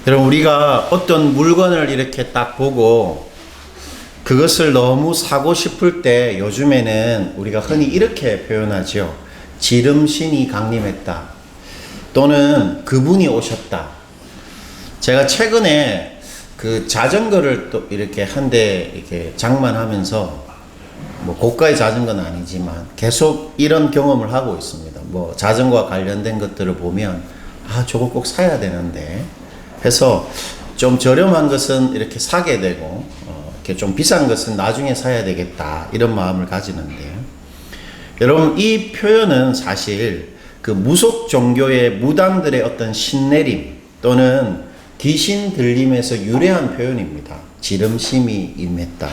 여러분, 우리가 어떤 물건을 이렇게 딱 보고 그것을 너무 사고 싶을 때 요즘에는 우리가 흔히 이렇게 표현하죠. 지름신이 강림했다. 또는 그분이 오셨다. 제가 최근에 그 자전거를 또 이렇게 한 대 이렇게 장만하면서 뭐 고가의 자전거는 아니지만 계속 이런 경험을 하고 있습니다. 뭐 자전거와 관련된 것들을 보면 저거 꼭 사야 되는데 해서 좀 저렴한 것은 이렇게 사게 되고 이렇게 좀 비싼 것은 나중에 사야 되겠다 이런 마음을 가지는데요. 여러분, 이 표현은 사실 그 무속 종교의 무당들의 어떤 신내림 또는 귀신 들림에서 유래한 표현입니다. 지름심이 임했다.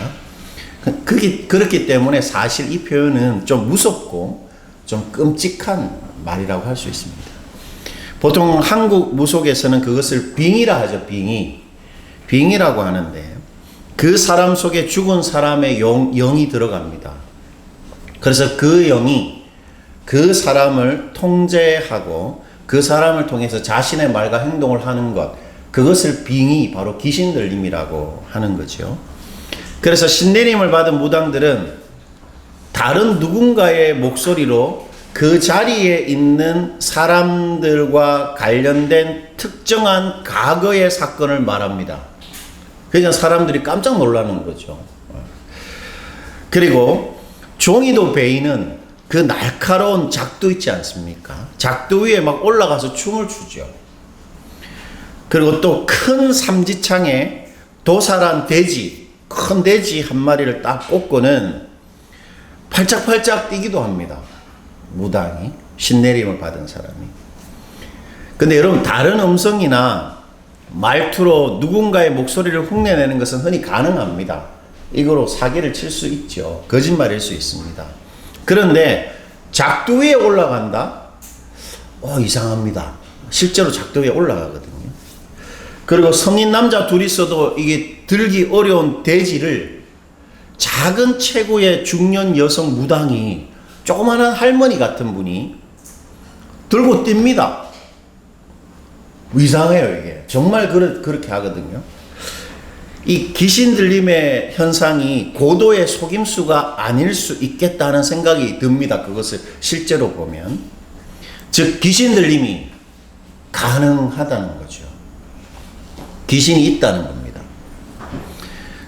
그렇기 때문에 사실 이 표현은 좀 무섭고 좀 끔찍한 말이라고 할 수 있습니다. 보통 한국 무속에서는 그것을 빙의라 하죠. 빙의라고 하는데 그 사람 속에 죽은 사람의 영이 들어갑니다. 그래서 그 영이 그 사람을 통제하고 그 사람을 통해서 자신의 말과 행동을 하는 것, 그것을 빙의, 바로 귀신 들림이라고 하는 거죠. 그래서 신내림을 받은 무당들은 다른 누군가의 목소리로 그 자리에 있는 사람들과 관련된 특정한 과거의 사건을 말합니다. 그러니까 사람들이 깜짝 놀라는 거죠. 그리고 종이도 베이는 그 날카로운 작두 있지 않습니까? 작두 위에 막 올라가서 춤을 추죠. 그리고 또 큰 삼지창에 도살한 돼지, 큰 돼지 한 마리를 딱 꽂고는 팔짝팔짝 뛰기도 합니다. 무당이, 신내림을 받은 사람이. 근데 여러분, 다른 음성이나 말투로 누군가의 목소리를 흉내내는 것은 흔히 가능합니다. 이거로 사기를 칠 수 있죠. 거짓말일 수 있습니다. 그런데 작두 위에 올라간다? 이상합니다. 실제로 작두 위에 올라가거든요. 그리고 성인 남자 둘이서도 이게 들기 어려운 돼지를 작은 체구의 중년 여성 무당이, 조그마한 할머니 같은 분이 들고 뜁니다. 이상해요, 이게. 정말 그렇게 하거든요. 이 귀신 들림의 현상이 고도의 속임수가 아닐 수 있겠다는 생각이 듭니다. 그것을 실제로 보면. 즉, 귀신 들림이 가능하다는 거죠. 귀신이 있다는 겁니다.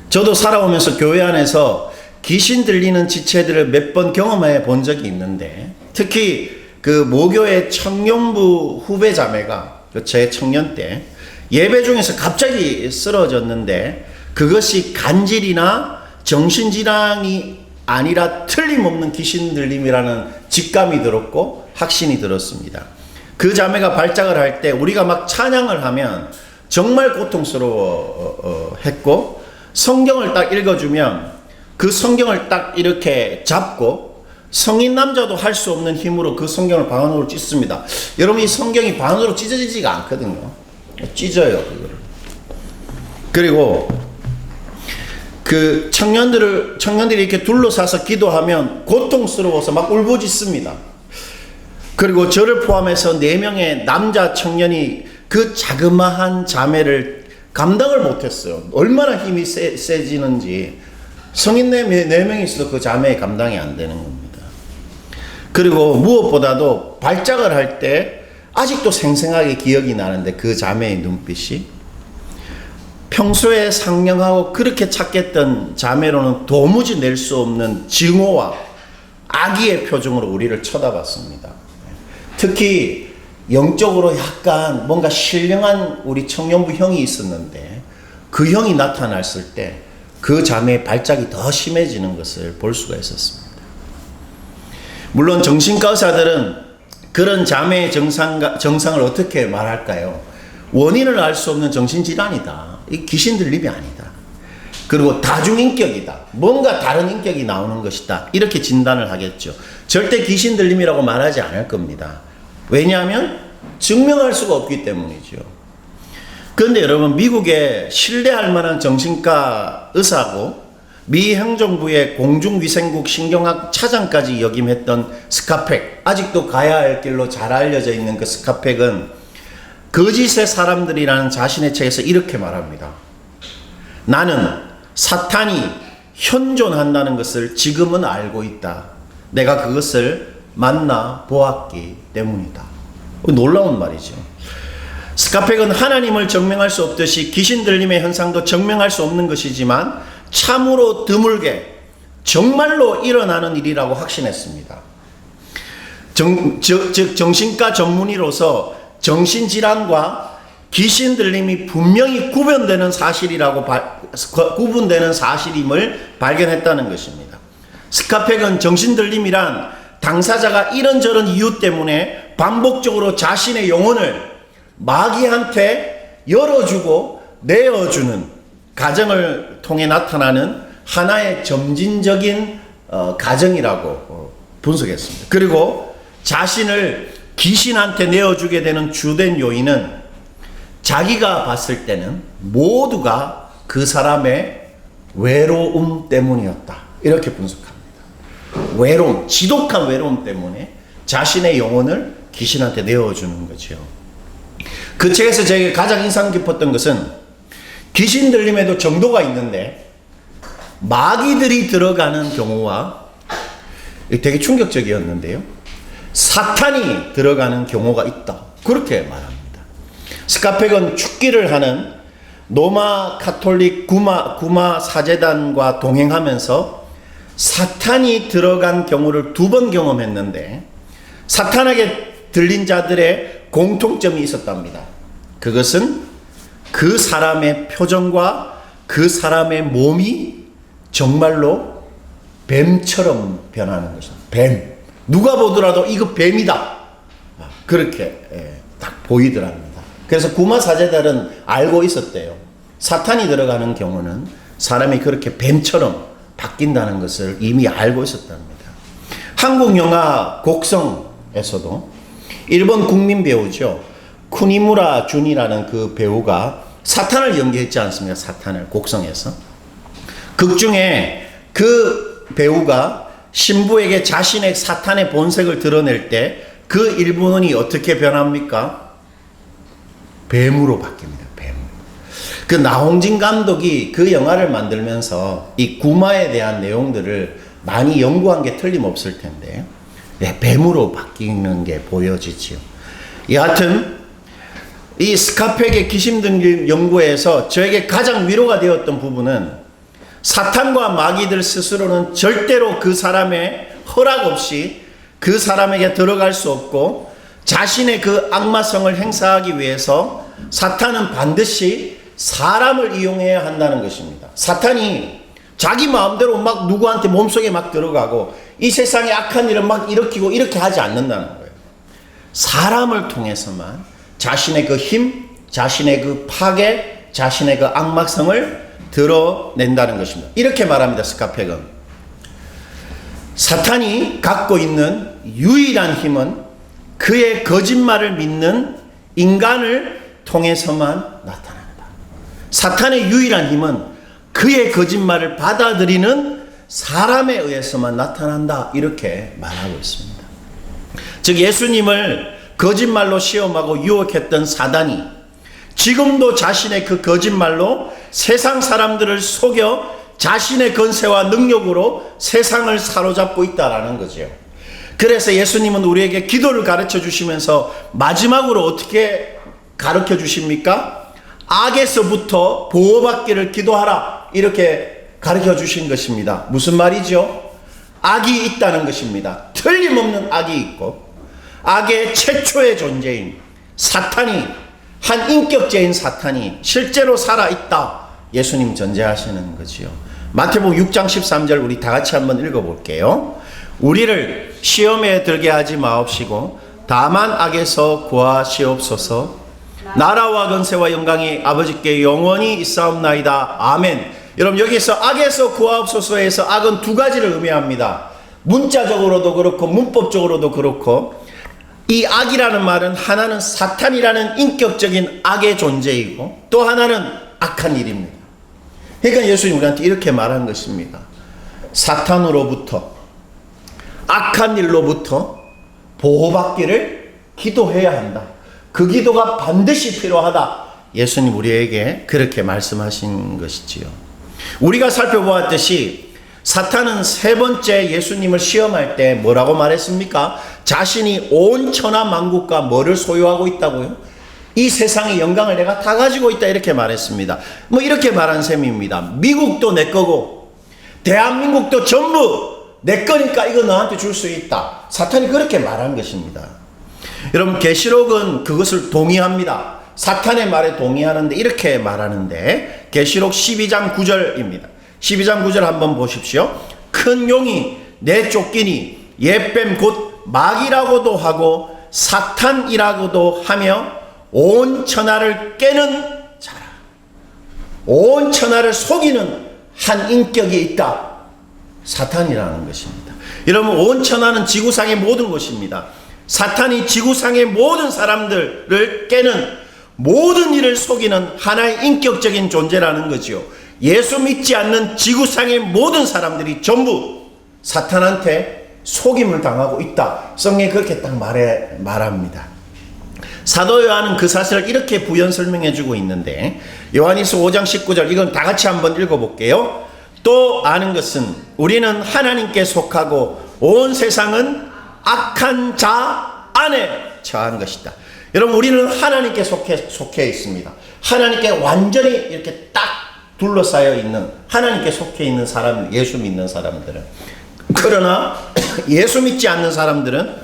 저도 살아오면서 교회 안에서 귀신 들리는 지체들을 몇 번 경험해 본 적이 있는데, 특히 그 모교의 청년부 후배 자매가 제 청년 때 예배 중에서 갑자기 쓰러졌는데, 그것이 간질이나 정신질환이 아니라 틀림없는 귀신 들림이라는 직감이 들었고 확신이 들었습니다. 그 자매가 발작을 할 때 우리가 막 찬양을 하면 정말 고통스러워 했고, 성경을 딱 읽어주면 그 성경을 딱 이렇게 잡고 성인 남자도 할 수 없는 힘으로 그 성경을 반으로 찢습니다. 여러분, 이 성경이 반으로 찢어지지가 않거든요. 찢어요, 그거를. 그리고 그 청년들이 이렇게 둘러싸서 기도하면 고통스러워서 막 울부짖습니다. 그리고 저를 포함해서 4명의 남자 청년이 그 자그마한 자매를 감당을 못했어요. 얼마나 힘이 세지는지. 성인 4명이 있어도 그 자매의 감당이 안 되는 겁니다. 그리고 무엇보다도 발작을 할 때 아직도 생생하게 기억이 나는데, 그 자매의 눈빛이 평소에 상냥하고 그렇게 착했던 자매로는 도무지 낼 수 없는 증오와 악의의 표정으로 우리를 쳐다봤습니다. 특히 영적으로 약간 뭔가 신령한 우리 청년부 형이 있었는데, 그 형이 나타났을 때 그 자매의 발작이 더 심해지는 것을 볼 수가 있었습니다. 물론 정신과 의사들은 그런 자매의 정상을 어떻게 말할까요? 원인을 알 수 없는 정신질환이다. 이 귀신 들림이 아니다. 그리고 다중인격이다. 뭔가 다른 인격이 나오는 것이다. 이렇게 진단을 하겠죠. 절대 귀신 들림이라고 말하지 않을 겁니다. 왜냐하면 증명할 수가 없기 때문이죠. 그런데 여러분, 미국의 신뢰할 만한 정신과 의사고 미 행정부의 공중위생국 신경학 차장까지 역임했던 스카펙, 아직도 가야 할 길로 잘 알려져 있는 그 스카펙은 거짓의 사람들이라는 자신의 책에서 이렇게 말합니다. 나는 사탄이 현존한다는 것을 지금은 알고 있다. 내가 그것을 만나 보았기 때문이다. 놀라운 말이죠. 스카펙은 하나님을 증명할 수 없듯이 귀신 들림의 현상도 증명할 수 없는 것이지만 참으로 드물게 정말로 일어나는 일이라고 확신했습니다. 즉 정신과 전문의로서 정신질환과 귀신 들림이 분명히 구분되는 사실임을 발견했다는 것입니다. 스카펙은 정신 들림이란 당사자가 이런저런 이유 때문에 반복적으로 자신의 영혼을 마귀한테 열어주고 내어주는 과정을 통해 나타나는 하나의 점진적인 과정이라고 분석했습니다. 그리고 자신을 귀신한테 내어주게 되는 주된 요인은 자기가 봤을 때는 모두가 그 사람의 외로움 때문이었다. 이렇게 분석합니다. 외로움, 지독한 외로움 때문에 자신의 영혼을 귀신한테 내어주는 거죠. 그 책에서 제게 가장 인상 깊었던 것은 귀신 들림에도 정도가 있는데 마귀들이 들어가는 경우와 되게 충격적이었는데요. 사탄이 들어가는 경우가 있다. 그렇게 말합니다. 스카펙은 축기를 하는 로마 카톨릭 구마 사제단과 동행하면서 사탄이 들어간 경우를 2번 경험했는데 사탄에게 들린 자들의 공통점이 있었답니다. 그것은 그 사람의 표정과 그 사람의 몸이 정말로 뱀처럼 변하는 것입니다. 뱀. 누가 보더라도 이거 뱀이다. 그렇게 딱 보이더랍니다. 그래서 구마 사제들은 알고 있었대요. 사탄이 들어가는 경우는 사람이 그렇게 뱀처럼 바뀐다는 것을 이미 알고 있었답니다. 한국 영화 곡성에서도 일본 국민 배우죠. 쿠니무라 준이라는 그 배우가 사탄을 연기했지 않습니까? 사탄을 곡성에서. 극 중에 그 배우가 신부에게 자신의 사탄의 본색을 드러낼 때 그 일본인이 어떻게 변합니까? 뱀으로 바뀝니다. 뱀. 그 나홍진 감독이 그 영화를 만들면서 이 구마에 대한 내용들을 많이 연구한 게 틀림없을 텐데 뱀으로 바뀌는 게 보여지지요. 여하튼 이 스카펙의 귀신 들림 연구에서 저에게 가장 위로가 되었던 부분은 사탄과 마귀들 스스로는 절대로 그 사람의 허락 없이 그 사람에게 들어갈 수 없고 자신의 그 악마성을 행사하기 위해서 사탄은 반드시 사람을 이용해야 한다는 것입니다. 사탄이 자기 마음대로 막 누구한테 몸속에 막 들어가고 이 세상에 악한 일을 막 일으키고 이렇게 하지 않는다는 거예요. 사람을 통해서만 자신의 그 힘, 자신의 그 파괴, 자신의 그 악마성을 드러낸다는 것입니다. 이렇게 말합니다. 스카펙은 사탄이 갖고 있는 유일한 힘은 그의 거짓말을 믿는 인간을 통해서만 나타난다. 사탄의 유일한 힘은 그의 거짓말을 받아들이는 사람에 의해서만 나타난다. 이렇게 말하고 있습니다. 즉 예수님을 거짓말로 시험하고 유혹했던 사단이 지금도 자신의 그 거짓말로 세상 사람들을 속여 자신의 권세와 능력으로 세상을 사로잡고 있다라는 거죠. 그래서 예수님은 우리에게 기도를 가르쳐 주시면서 마지막으로 어떻게 가르쳐 주십니까? 악에서부터 보호받기를 기도하라. 이렇게 가르쳐 주신 것입니다. 무슨 말이죠? 악이 있다는 것입니다. 틀림없는 악이 있고 악의 최초의 존재인 사탄이 한 인격체인 사탄이 실제로 살아있다. 예수님 전제하시는 거지요. 마태복음 6장 13절 우리 다 같이 한번 읽어볼게요. 우리를 시험에 들게 하지 마옵시고 다만 악에서 구하시옵소서. 나라와 권세와 영광이 아버지께 영원히 있사옵나이다. 아멘. 여러분 여기서 악에서 구하옵소서에서 악은 2가지를 의미합니다. 문자적으로도 그렇고 문법적으로도 그렇고 이 악이라는 말은 하나는 사탄이라는 인격적인 악의 존재이고 또 하나는 악한 일입니다. 그러니까 예수님 우리한테 이렇게 말한 것입니다. 사탄으로부터 악한 일로부터 보호받기를 기도해야 한다. 그 기도가 반드시 필요하다. 예수님 우리에게 그렇게 말씀하신 것이지요. 우리가 살펴보았듯이 사탄은 세 번째 예수님을 시험할 때 뭐라고 말했습니까? 자신이 온 천하 만국과 뭐를 소유하고 있다고요? 이 세상의 영광을 내가 다 가지고 있다 이렇게 말했습니다. 뭐 이렇게 말한 셈입니다. 미국도 내 거고 대한민국도 전부 내 거니까 이거 너한테 줄 수 있다. 사탄이 그렇게 말한 것입니다. 여러분 계시록은 그것을 동의합니다. 사탄의 말에 동의하는데 이렇게 말하는데 계시록 12장 9절입니다. 12장 9절 한번 보십시오. 큰 용이 내쫓기니 옛뱀 곧 마귀라고도 하고 사탄이라고도 하며 온 천하를 깨는 자라. 온 천하를 속이는 한 인격이 있다. 사탄이라는 것입니다. 여러분 온 천하는 지구상의 모든 것입니다. 사탄이 지구상의 모든 사람들을 깨는 모든 일을 속이는 하나의 인격적인 존재라는 거지요. 예수 믿지 않는 지구상의 모든 사람들이 전부 사탄한테 속임을 당하고 있다. 성경이 그렇게 딱 말합니다. 사도 요한은 그 사실을 이렇게 부연 설명해 주고 있는데 요한일서 5장 19절 이건 다 같이 한번 읽어볼게요. 또 아는 것은 우리는 하나님께 속하고 온 세상은 악한 자 안에 처한 것이다. 여러분 우리는 하나님께 속해 있습니다. 하나님께 완전히 이렇게 딱 둘러싸여 있는 하나님께 속해 있는 사람, 예수 믿는 사람들은. 그러나 예수 믿지 않는 사람들은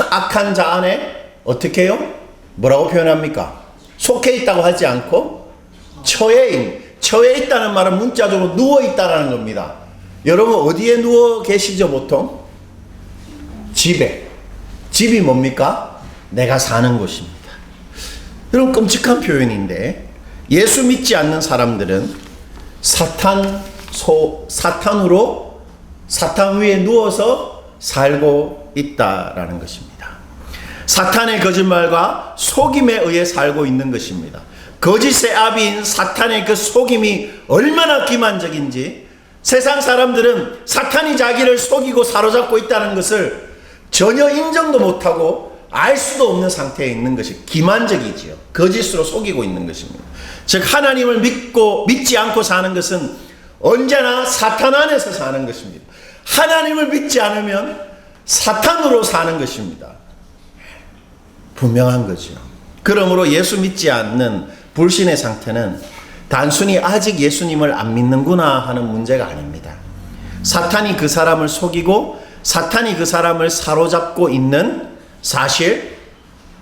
악한 자 안에 어떻게 해요? 뭐라고 표현합니까? 속해 있다고 하지 않고 처해 있다는 말은 문자적으로 누워 있다라는 겁니다. 여러분 어디에 누워 계시죠 보통? 집에. 집이 뭡니까? 내가 사는 곳입니다. 여러분 끔찍한 표현인데 예수 믿지 않는 사람들은 사탄 위에 누워서 살고 있다라는 것입니다. 사탄의 거짓말과 속임에 의해 살고 있는 것입니다. 거짓의 아비인 사탄의 그 속임이 얼마나 기만적인지 세상 사람들은 사탄이 자기를 속이고 사로잡고 있다는 것을 전혀 인정도 못하고 알 수도 없는 상태에 있는 것이 기만적이지요. 거짓으로 속이고 있는 것입니다. 즉 하나님을 믿지 않고 사는 것은 언제나 사탄 안에서 사는 것입니다. 하나님을 믿지 않으면 사탄으로 사는 것입니다. 분명한 거죠. 그러므로 예수 믿지 않는 불신의 상태는 단순히 아직 예수님을 안 믿는구나 하는 문제가 아닙니다. 사탄이 그 사람을 속이고 사탄이 그 사람을 사로잡고 있는 사실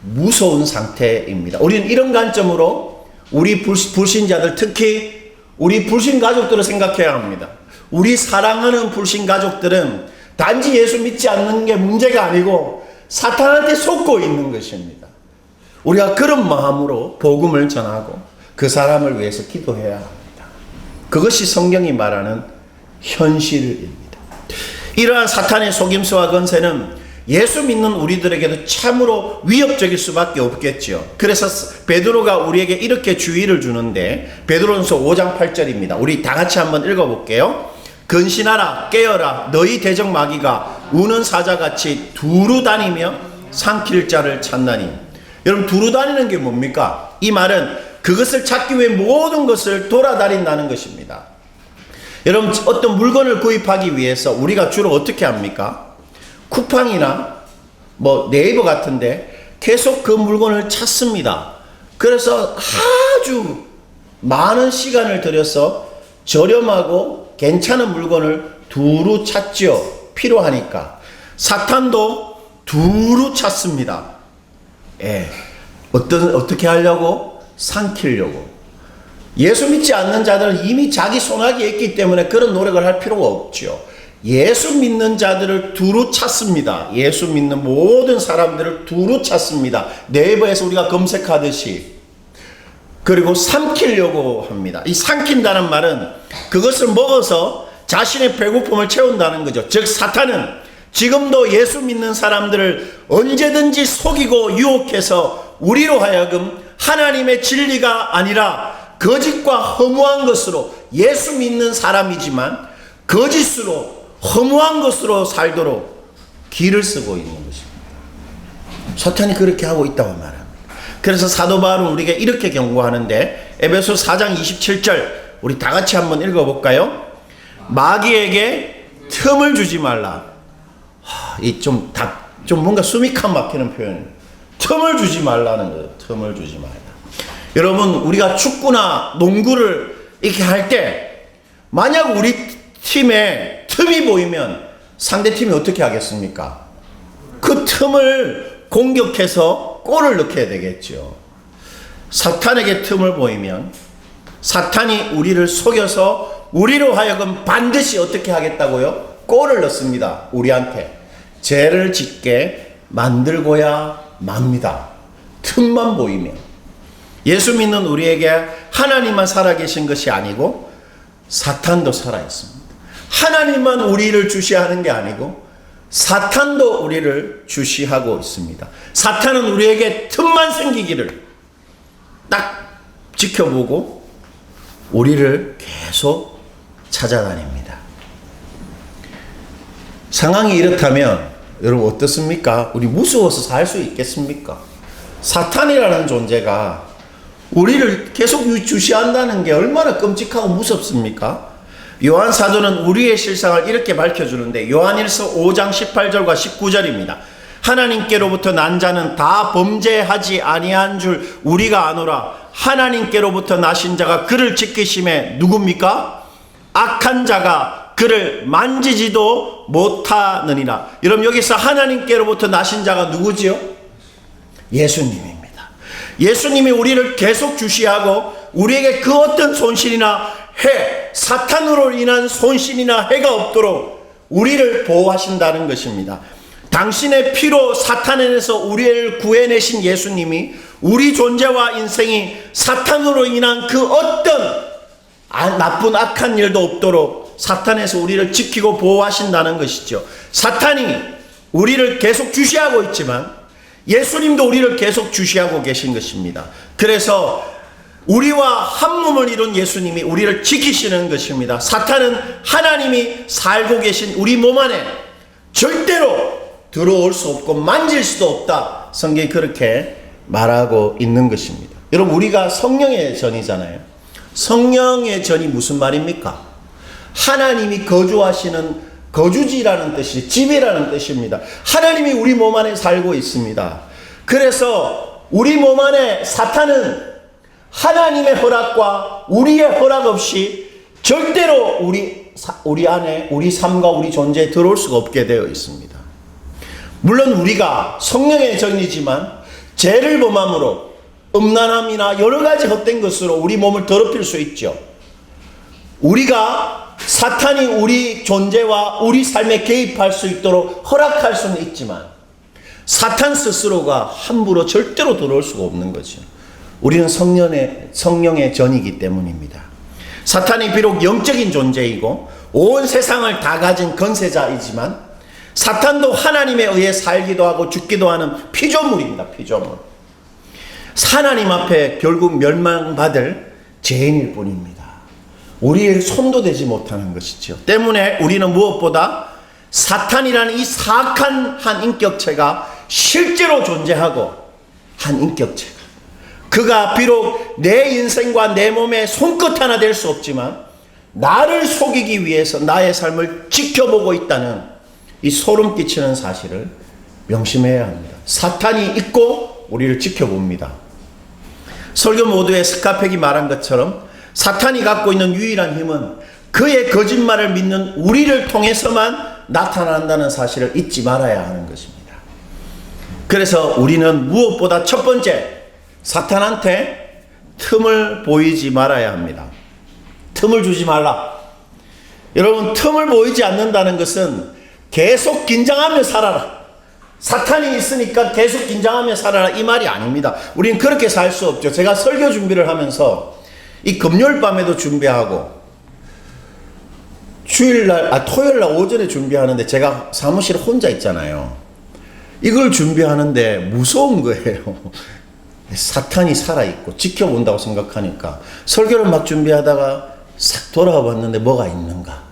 무서운 상태입니다. 우리는 이런 관점으로 우리 불신자들 특히 우리 불신 가족들을 생각해야 합니다. 우리 사랑하는 불신 가족들은 단지 예수 믿지 않는 게 문제가 아니고 사탄한테 속고 있는 것입니다. 우리가 그런 마음으로 복음을 전하고 그 사람을 위해서 기도해야 합니다. 그것이 성경이 말하는 현실입니다. 이러한 사탄의 속임수와 건세는 예수 믿는 우리들에게도 참으로 위협적일 수밖에 없겠죠. 그래서 베드로가 우리에게 이렇게 주의를 주는데 베드로전서 5장 8절입니다. 우리 다 같이 한번 읽어볼게요. 근신하라 깨어라 너희 대적 마귀가 우는 사자같이 두루 다니며 삼킬 자를 찾나니. 여러분 두루 다니는 게 뭡니까? 이 말은 그것을 찾기 위해 모든 것을 돌아다닌다는 것입니다. 여러분 어떤 물건을 구입하기 위해서 우리가 주로 어떻게 합니까? 쿠팡이나 네이버 같은데 계속 그 물건을 찾습니다. 그래서 아주 많은 시간을 들여서 저렴하고 괜찮은 물건을 두루 찾죠. 필요하니까. 사탄도 두루 찾습니다. 어떻게 하려고? 삼키려고. 예수 믿지 않는 자들은 이미 자기 손아귀에 있기 때문에 그런 노력을 할 필요가 없죠. 예수 믿는 자들을 두루 찾습니다. 예수 믿는 모든 사람들을 두루 찾습니다. 네이버에서 우리가 검색하듯이. 그리고 삼키려고 합니다. 이 삼킨다는 말은 그것을 먹어서 자신의 배고픔을 채운다는 거죠. 즉 사탄은 지금도 예수 믿는 사람들을 언제든지 속이고 유혹해서 우리로 하여금 하나님의 진리가 아니라 거짓과 허무한 것으로 예수 믿는 사람이지만 거짓으로 허무한 것으로 살도록 길을 쓰고 있는 것입니다. 사탄이 그렇게 하고 있다고 말합니다. 그래서 사도 바울은 우리에게 이렇게 경고하는데 에베소 4장 27절 우리 다 같이 한번 읽어볼까요? 마귀에게 틈을 주지 말라. 좀 뭔가 숨이 칸 막히는 표현이에요. 틈을 주지 말라는 거예요. 틈을 주지 말라. 여러분, 우리가 축구나 농구를 이렇게 할 때 만약 우리 팀에 틈이 보이면 상대팀이 어떻게 하겠습니까? 그 틈을 공격해서 골을 넣게 되겠죠. 사탄에게 틈을 보이면 사탄이 우리를 속여서 우리로 하여금 반드시 어떻게 하겠다고요? 골을 넣습니다. 우리한테 죄를 짓게 만들고야 맙니다. 틈만 보이면. 예수 믿는 우리에게 하나님만 살아계신 것이 아니고 사탄도 살아있습니다. 하나님만 우리를 주시하는 게 아니고 사탄도 우리를 주시하고 있습니다. 사탄은 우리에게 틈만 생기기를 딱 지켜보고 우리를 계속 찾아다닙니다. 상황이 이렇다면 여러분 어떻습니까? 우리 무서워서 살 수 있겠습니까? 사탄이라는 존재가 우리를 계속 주시한다는 게 얼마나 끔찍하고 무섭습니까? 요한 사도는 우리의 실상을 이렇게 밝혀주는데 요한일서 5장 18절과 19절입니다. 하나님께로부터 난 자는 다 범죄하지 아니한 줄 우리가 아노라. 하나님께로부터 나신 자가 그를 지키심에 누굽니까? 악한 자가 그를 만지지도 못하느니라. 여러분 여기서 하나님께로부터 나신 자가 누구지요? 예수님입니다. 예수님이 우리를 계속 주시하고 우리에게 그 어떤 손실이나 해, 사탄으로 인한 손실이나 해가 없도록 우리를 보호하신다는 것입니다. 당신의 피로 사탄에서 우리를 구해내신 예수님이 우리 존재와 인생이 사탄으로 인한 그 어떤 나쁜 악한 일도 없도록 사탄에서 우리를 지키고 보호하신다는 것이죠. 사탄이 우리를 계속 주시하고 있지만 예수님도 우리를 계속 주시하고 계신 것입니다. 그래서 우리와 한 몸을 이룬 예수님이 우리를 지키시는 것입니다. 사탄은 하나님이 살고 계신 우리 몸 안에 절대로 들어올 수 없고 만질 수도 없다. 성경이 그렇게 말하고 있는 것입니다. 여러분 우리가 성령의 전이잖아요. 성령의 전이 무슨 말입니까? 하나님이 거주하시는 거주지라는 뜻이 집이라는 뜻입니다. 하나님이 우리 몸 안에 살고 있습니다. 그래서 우리 몸 안에 사탄은 하나님의 허락과 우리의 허락 없이 절대로 우리 안에 우리 삶과 우리 존재에 들어올 수가 없게 되어 있습니다. 물론 우리가 성령의 전이지만 죄를 범함으로 음란함이나 여러 가지 헛된 것으로 우리 몸을 더럽힐 수 있죠. 우리가 사탄이 우리 존재와 우리 삶에 개입할 수 있도록 허락할 수는 있지만 사탄 스스로가 함부로 절대로 들어올 수가 없는 거죠. 우리는 성령의 전이기 때문입니다. 사탄이 비록 영적인 존재이고 온 세상을 다 가진 건세자이지만 사탄도 하나님에 의해 살기도 하고 죽기도 하는 피조물입니다. 피조물. 하나님 앞에 결국 멸망받을 죄인일 뿐입니다. 우리의 손도 대지 못하는 것이죠. 때문에 우리는 무엇보다 사탄이라는 이 사악한 한 인격체가 실제로 존재하고 한 인격체가 그가 비록 내 인생과 내 몸의 손끝 하나 될 수 없지만 나를 속이기 위해서 나의 삶을 지켜보고 있다는 이 소름 끼치는 사실을 명심해야 합니다. 사탄이 있고 우리를 지켜봅니다. 설교 모두에 스카펙이 말한 것처럼 사탄이 갖고 있는 유일한 힘은 그의 거짓말을 믿는 우리를 통해서만 나타난다는 사실을 잊지 말아야 하는 것입니다. 그래서 우리는 무엇보다 첫 번째 사탄한테 틈을 보이지 말아야 합니다. 틈을 주지 말라. 여러분 틈을 보이지 않는다는 것은 계속 긴장하며 살아라. 사탄이 있으니까 계속 긴장하며 살아라 이 말이 아닙니다. 우리는 그렇게 살 수 없죠. 제가 설교 준비를 하면서 이 금요일 밤에도 준비하고 토요일 날 오전에 준비하는데 제가 사무실에 혼자 있잖아요. 이걸 준비하는데 무서운 거예요. 사탄이 살아있고 지켜본다고 생각하니까 설교를 막 준비하다가 싹 돌아와 봤는데 뭐가 있는가.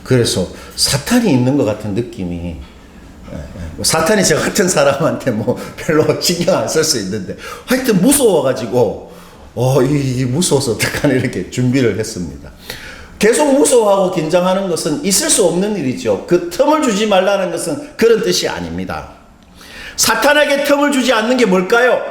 그래서 사탄이 있는 것 같은 느낌이 뭐 사탄이 저 같은 사람한테 뭐 별로 신경 안 쓸 수 있는데 하여튼 무서워가지고 이 무서워서 어떡하나 이렇게 준비를 했습니다. 계속 무서워하고 긴장하는 것은 있을 수 없는 일이죠. 그 틈을 주지 말라는 것은 그런 뜻이 아닙니다. 사탄에게 틈을 주지 않는 게 뭘까요?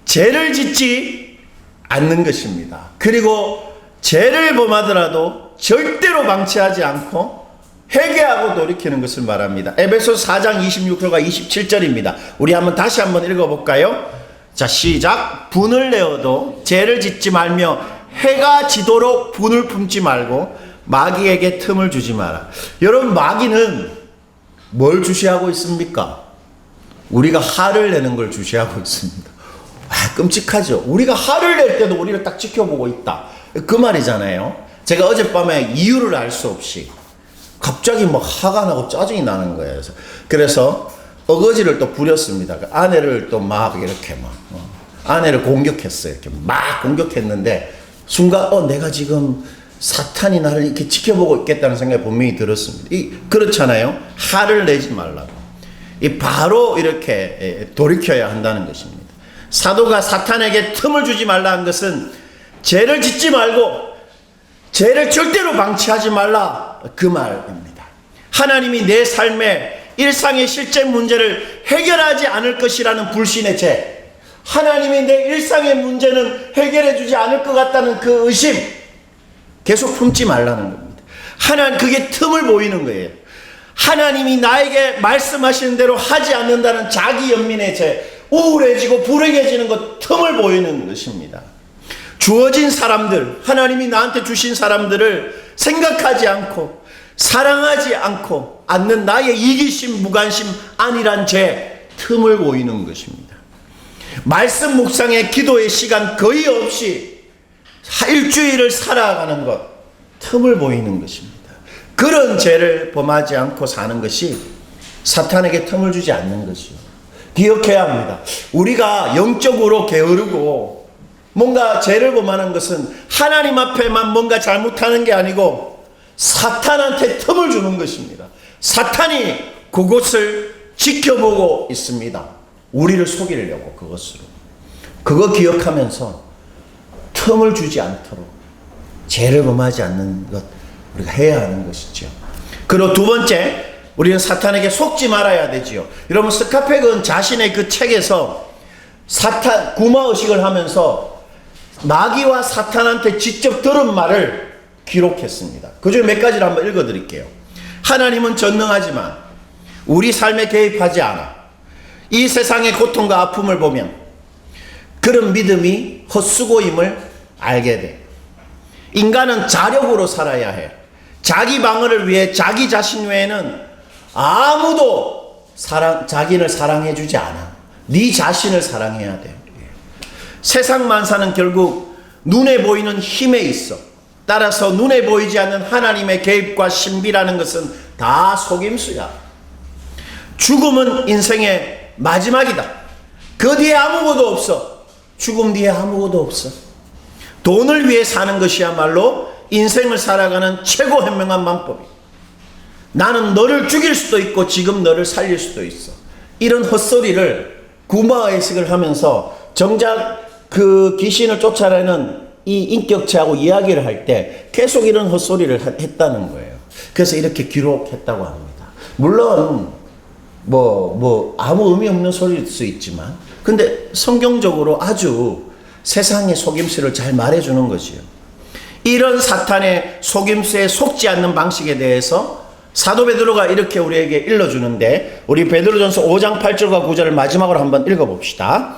죄를 짓지 않는 것입니다. 그리고 죄를 범하더라도 절대로 방치하지 않고 회개하고 돌이키는 것을 말합니다. 에베소서 4장 26절과 27절입니다. 우리 다시 한번 읽어볼까요? 자, 시작. 분을 내어도 죄를 짓지 말며 해가 지도록 분을 품지 말고 마귀에게 틈을 주지 마라. 여러분, 마귀는 뭘 주시하고 있습니까? 우리가 화를 내는 걸 주시하고 있습니다. 끔찍하죠. 우리가 화를 낼 때도 우리를 딱 지켜보고 있다. 그 말이잖아요. 제가 어젯밤에 이유를 알 수 없이 갑자기 막 화가 나고 짜증이 나는 거예요. 그래서 어거지를 또 부렸습니다. 아내를 또 막 이렇게 아내를 공격했어요. 이렇게 막 공격했는데 순간 내가 지금 사탄이 나를 이렇게 지켜보고 있겠다는 생각이 분명히 들었습니다. 그렇잖아요. 화를 내지 말라고. 바로 이렇게 돌이켜야 한다는 것입니다. 사도가 사탄에게 틈을 주지 말라는 것은 죄를 짓지 말고 죄를 절대로 방치하지 말라, 그 말입니다. 하나님이 내 삶의 일상의 실제 문제를 해결하지 않을 것이라는 불신의 죄, 하나님이 내 일상의 문제는 해결해 주지 않을 것 같다는 그 의심 계속 품지 말라는 겁니다. 그게 틈을 보이는 거예요. 하나님이 나에게 말씀하시는 대로 하지 않는다는 자기 연민의 죄, 우울해지고 불행해지는 것, 틈을 보이는 것입니다. 주어진 사람들, 하나님이 나한테 주신 사람들을 생각하지 않고 사랑하지 않는 나의 이기심, 무관심, 안일한 죄, 틈을 보이는 것입니다. 말씀 묵상의 기도의 시간 거의 없이 일주일을 살아가는 것, 틈을 보이는 것입니다. 그런 죄를 범하지 않고 사는 것이 사탄에게 틈을 주지 않는 것이요. 기억해야 합니다. 우리가 영적으로 게으르고 뭔가 죄를 범하는 것은 하나님 앞에만 뭔가 잘못하는 게 아니고 사탄한테 틈을 주는 것입니다. 사탄이 그것을 지켜보고 있습니다. 우리를 속이려고 그것으로. 그거 기억하면서 틈을 주지 않도록 죄를 범하지 않는 것 우리가 해야 하는 것이죠. 그리고 두 번째, 우리는 사탄에게 속지 말아야 되지요. 여러분, 스카펙은 자신의 그 책에서 구마의식을 하면서 마귀와 사탄한테 직접 들은 말을 기록했습니다. 그 중에 몇 가지를 한번 읽어드릴게요. 하나님은 전능하지만 우리 삶에 개입하지 않아. 이 세상의 고통과 아픔을 보면 그런 믿음이 헛수고임을 알게 돼. 인간은 자력으로 살아야 해. 자기 방어를 위해 자기 자신 외에는 아무도 자기를 사랑해주지 않아. 네 자신을 사랑해야 돼. 세상 만사는 결국 눈에 보이는 힘에 있어. 따라서 눈에 보이지 않는 하나님의 개입과 신비라는 것은 다 속임수야. 죽음은 인생의 마지막이다. 그 뒤에 아무것도 없어. 죽음 뒤에 아무것도 없어. 돈을 위해 사는 것이야말로 인생을 살아가는 최고 현명한 방법이야. 나는 너를 죽일 수도 있고 지금 너를 살릴 수도 있어. 이런 헛소리를 구마의식을 하면서 정작 그 귀신을 쫓아내는 이 인격체하고 이야기를 할 때 계속 이런 헛소리를 했다는 거예요. 그래서 이렇게 기록했다고 합니다. 물론 아무 의미 없는 소리일 수 있지만 근데 성경적으로 아주 세상의 속임수를 잘 말해주는 거지요. 이런 사탄의 속임수에 속지 않는 방식에 대해서 사도 베드로가 이렇게 우리에게 일러주는데, 우리 베드로전서 5장 8절과 9절을 마지막으로 한번 읽어봅시다.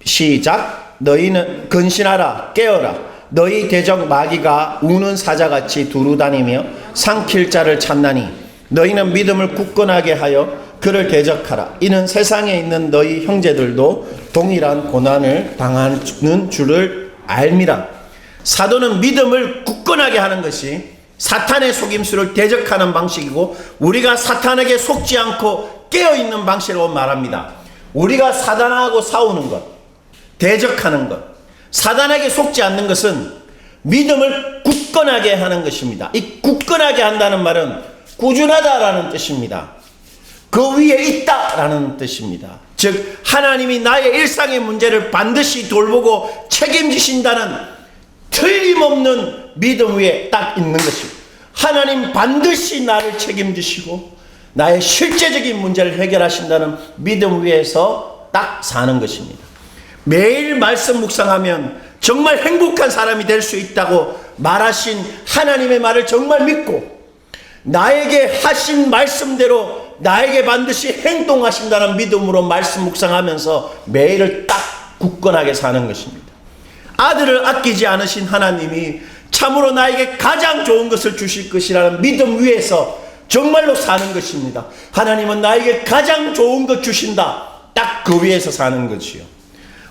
시작. 너희는 근신하라, 깨어라. 너희 대적 마귀가 우는 사자같이 두루다니며 삼킬 자를 찾나니 너희는 믿음을 굳건하게 하여 그를 대적하라. 이는 세상에 있는 너희 형제들도 동일한 고난을 당하는 줄을 알미라. 사도는 믿음을 굳건하게 하는 것이 사탄의 속임수를 대적하는 방식이고, 우리가 사탄에게 속지 않고 깨어있는 방식으로 말합니다. 우리가 사단하고 싸우는 것, 대적하는 것, 사단에게 속지 않는 것은 믿음을 굳건하게 하는 것입니다. 이 굳건하게 한다는 말은 꾸준하다라는 뜻입니다. 그 위에 있다라는 뜻입니다. 즉 하나님이 나의 일상의 문제를 반드시 돌보고 책임지신다는 틀림없는 믿음 위에 딱 있는 것입니다. 하나님 반드시 나를 책임지시고 나의 실제적인 문제를 해결하신다는 믿음 위에서 딱 사는 것입니다. 매일 말씀 묵상하면 정말 행복한 사람이 될 수 있다고 말하신 하나님의 말을 정말 믿고 나에게 하신 말씀대로 나에게 반드시 행동하신다는 믿음으로 말씀 묵상하면서 매일을 딱 굳건하게 사는 것입니다. 아들을 아끼지 않으신 하나님이 참으로 나에게 가장 좋은 것을 주실 것이라는 믿음 위에서 정말로 사는 것입니다. 하나님은 나에게 가장 좋은 것 주신다. 딱 그 위에서 사는 것이요.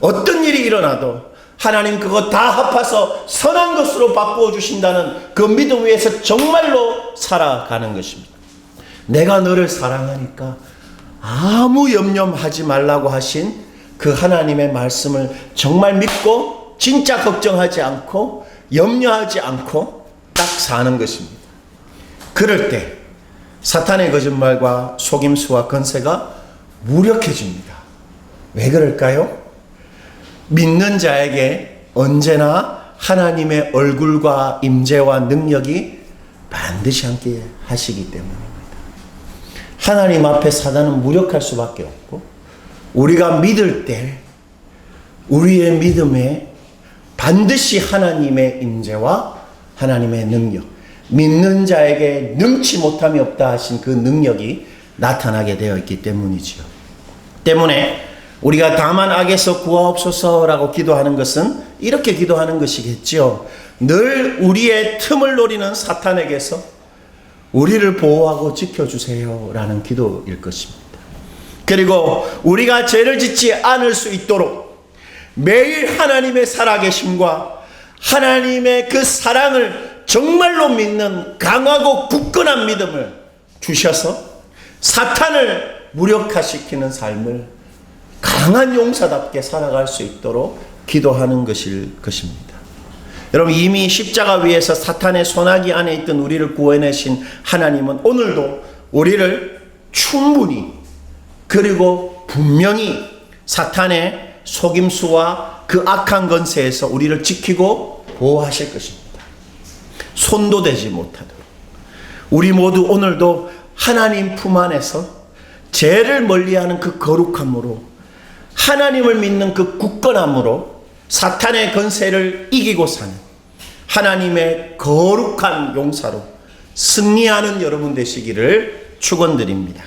어떤 일이 일어나도 하나님 그거 다 합해서 선한 것으로 바꾸어 주신다는 그 믿음 위에서 정말로 살아가는 것입니다. 내가 너를 사랑하니까 아무 염려하지 말라고 하신 그 하나님의 말씀을 정말 믿고 진짜 걱정하지 않고 염려하지 않고 딱 사는 것입니다. 그럴 때 사탄의 거짓말과 속임수와 건세가 무력해집니다. 왜 그럴까요? 믿는 자에게 언제나 하나님의 얼굴과 임재와 능력이 반드시 함께 하시기 때문입니다. 하나님 앞에 사단은 무력할 수밖에 없고 우리가 믿을 때 우리의 믿음에 반드시 하나님의 임재와 하나님의 능력, 믿는 자에게 능치 못함이 없다 하신 그 능력이 나타나게 되어 있기 때문이지요. 때문에 우리가 다만 악에서 구하옵소서라고 기도하는 것은 이렇게 기도하는 것이겠죠. 늘 우리의 틈을 노리는 사탄에게서 우리를 보호하고 지켜주세요 라는 기도일 것입니다. 그리고 우리가 죄를 짓지 않을 수 있도록 매일 하나님의 살아계심과 하나님의 그 사랑을 정말로 믿는 강하고 굳건한 믿음을 주셔서 사탄을 무력화시키는 삶을 강한 용사답게 살아갈 수 있도록 기도하는 것일 것입니다. 여러분 이미 십자가 위에서 사탄의 손아귀 안에 있던 우리를 구원하신 하나님은 오늘도 우리를 충분히 그리고 분명히 사탄의 속임수와 그 악한 건세에서 우리를 지키고 보호하실 것입니다. 손도 대지 못하도록 우리 모두 오늘도 하나님 품 안에서 죄를 멀리하는 그 거룩함으로 하나님을 믿는 그 굳건함으로 사탄의 건세를 이기고 사는 하나님의 거룩한 용사로 승리하는 여러분 되시기를 축원드립니다.